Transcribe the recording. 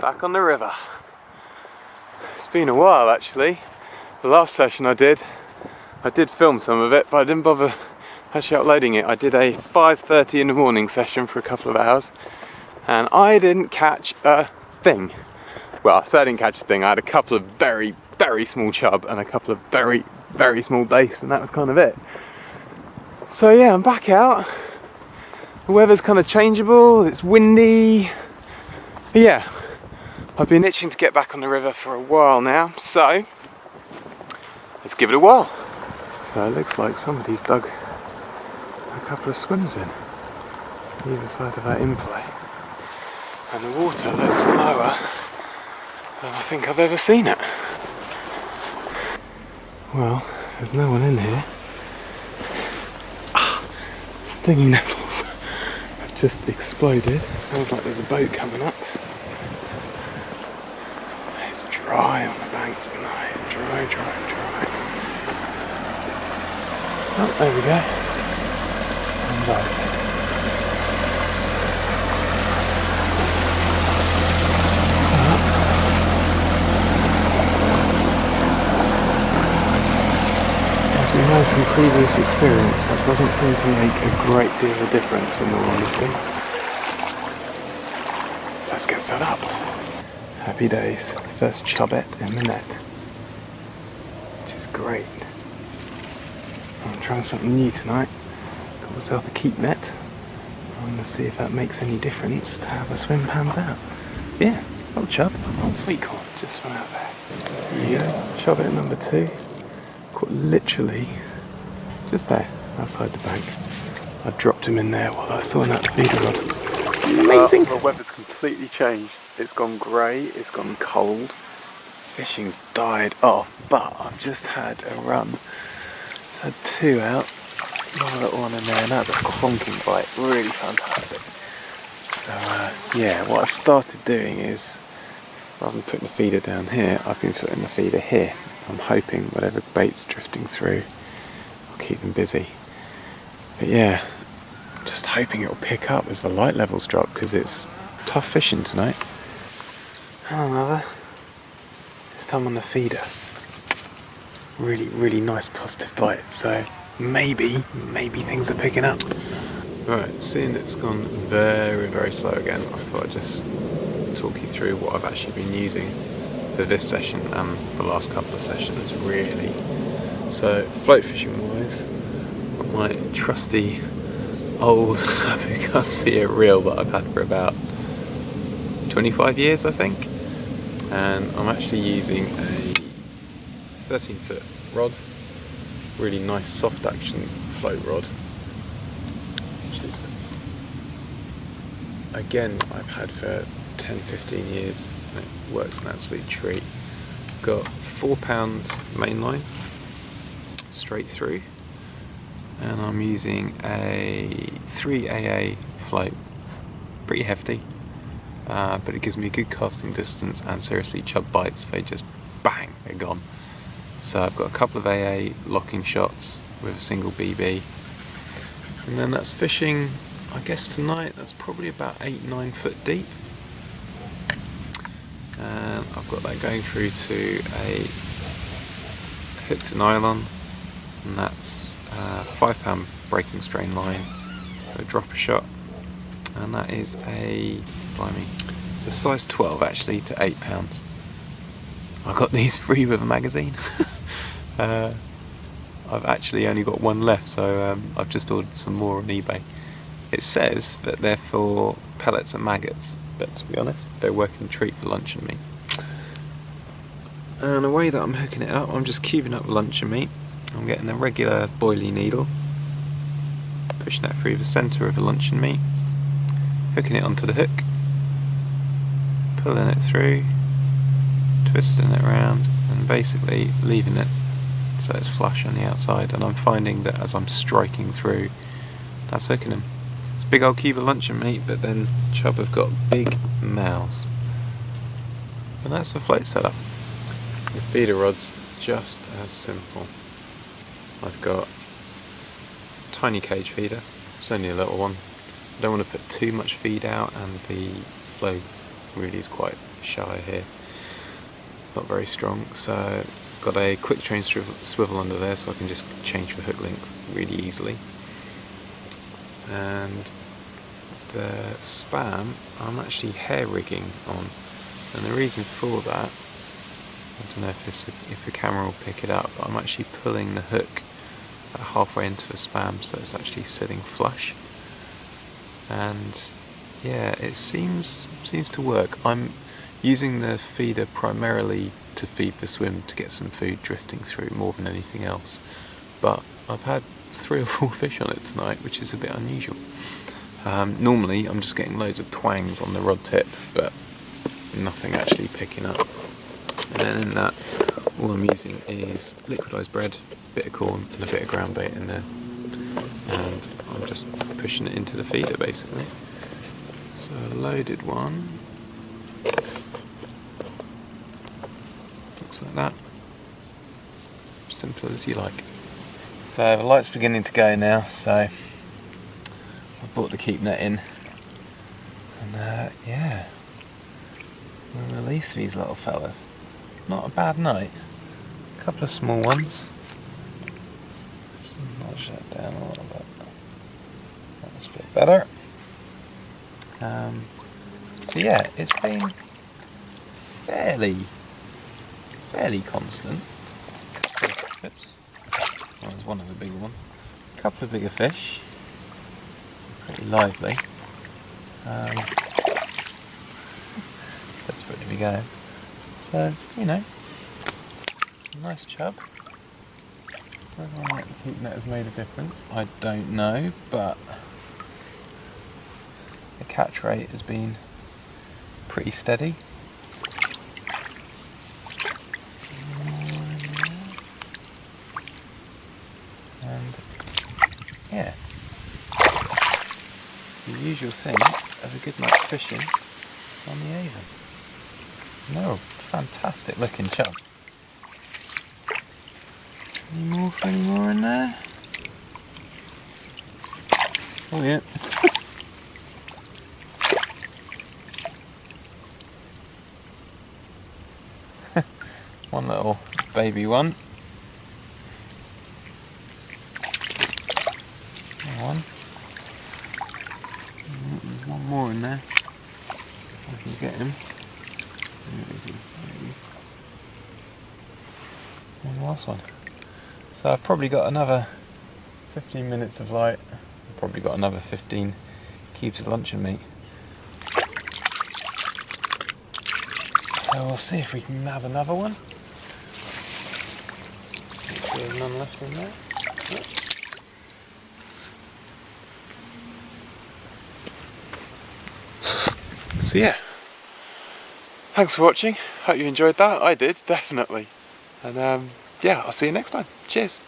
Back on the river. It's been a while actually. The last session I did film some of it, but I didn't bother actually uploading it. I did a 5:30 in the morning session for a couple of hours and I didn't catch a thing. Well, I certainly didn't catch a thing. I had a couple of very, very small chub and a couple of very, very small bass, and that was kind of it. So yeah, I'm back out. The weather's kind of changeable, it's windy. But yeah, I've been itching to get back on the river for a while now, so let's give it a whirl. So it looks like somebody's dug a couple of swims in either side of that inflow, and the water looks lower than I think I've ever seen it. Well, there's no one in here. Stinging nettles have just exploded. Sounds like there's a boat coming up. It's dry on the banks tonight. Dry, dry, dry. Oh, there we go. And boat. As we know from previous experience, that doesn't seem to make a great deal of difference in all honesty. So let's get set up. Happy days. First chubette in the net, which is great. I'm trying something new tonight. Got myself a keepnet. I'm going to see if that makes any difference to how the swim pans out. Yeah, little chub, sweet corn, just swim out there. There you go, chubette number 2. Caught literally just there, outside the bank. I dropped him in there while I saw that feeder rod. Amazing! The weather's completely changed. It's gone grey, it's gone cold. Fishing's died off, but I've just had a run. Just had 2 out. Another little one in there, and that's a clonking bite. Really fantastic. So yeah, what I've started doing is, rather than putting the feeder down here, I've been putting the feeder here. I'm hoping whatever bait's drifting through will keep them busy. But yeah, just hoping it'll pick up as the light levels drop, because it's tough fishing tonight. And another. This time on the feeder. Really, really nice positive bite. So maybe things are picking up. Right, seeing it's gone very, very slow again, I thought I'd just talk you through what I've actually been using for this session and the last couple of sessions really. So float fishing wise, got my trusty old Abu Garcia reel that I've had for about 25 years I think, and I'm actually using a 13-foot rod, really nice soft action float rod, which is again I've had for 10-15 years. It works an absolute treat. Got 4 pound main line straight through, and I'm using a 3AA float, pretty hefty, but it gives me a good casting distance, and seriously chub bites, they just bang, they're gone. So I've got a couple of AA locking shots with a single BB, and then that's fishing, I guess tonight that's probably about 8-9 foot deep. And I've got that going through to a hook to nylon, and that's a 5 pound breaking strain line, a dropper shot, and that is a, blimey, it's a size 12 actually to 8 pounds. I got these free with a magazine. I've actually only got one left, so I've just ordered some more on eBay. It says that they're for pellets and maggots, but to be honest, they're a working treat for luncheon meat. And the way that I'm hooking it up, I'm just cubing up luncheon meat. I'm getting a regular boilie needle, pushing that through the centre of the luncheon meat, hooking it onto the hook, pulling it through, twisting it around, and basically leaving it so it's flush on the outside. And I'm finding that as I'm striking through, that's hooking them. It's a big old cube of luncheon meat, but then chub have got big mouths. And that's the float setup. The feeder rod's just as simple. I've got a tiny cage feeder, it's only a little one. I don't want to put too much feed out, and the flow really is quite shallow here. It's not very strong, so got a quick chain swivel under there so I can just change the hook link really easily. And the spam I'm actually hair rigging on, and the reason for that, I don't know if the camera will pick it up, but I'm actually pulling the hook halfway into the spam so it's actually sitting flush, and yeah, it seems to work. I'm using the feeder primarily to feed the swim to get some food drifting through more than anything else, but I've had 3 or 4 fish on it tonight, which is a bit unusual. Normally I'm just getting loads of twangs on the rod tip, but nothing actually picking up. And then in that, all I'm using is liquidised bread, a bit of corn and a bit of ground bait in there, and I'm just pushing it into the feeder basically. So a loaded one looks like that, simple as you like. So the light's beginning to go now, so I brought the keep net in, and yeah, we'll release these little fellas. Not a bad night. A couple of small ones. Just nudge that down a little bit. That's a bit better. So yeah, it's been fairly constant. Oops. That was one of the bigger ones. A couple of bigger fish. Pretty lively. Desperate to be going. So, you know, some nice chub. Whether or not the keep net has made a difference, I don't know, but the catch rate has been pretty steady. And yeah, the usual thing of a good night's fishing on the Avon. No, fantastic looking chub. Any more in there? Oh yeah. One little baby one. One. There's one more in there. I can get him. Where is he? There he is. And the last one. So I've probably got another 15 minutes of light. I've probably got another 15 cubes of luncheon meat. So we'll see if we can nab another one. Make sure there's none left in there. Yep. So yeah, thanks for watching. Hope you enjoyed that. I did, definitely. And yeah, I'll see you next time. Cheers.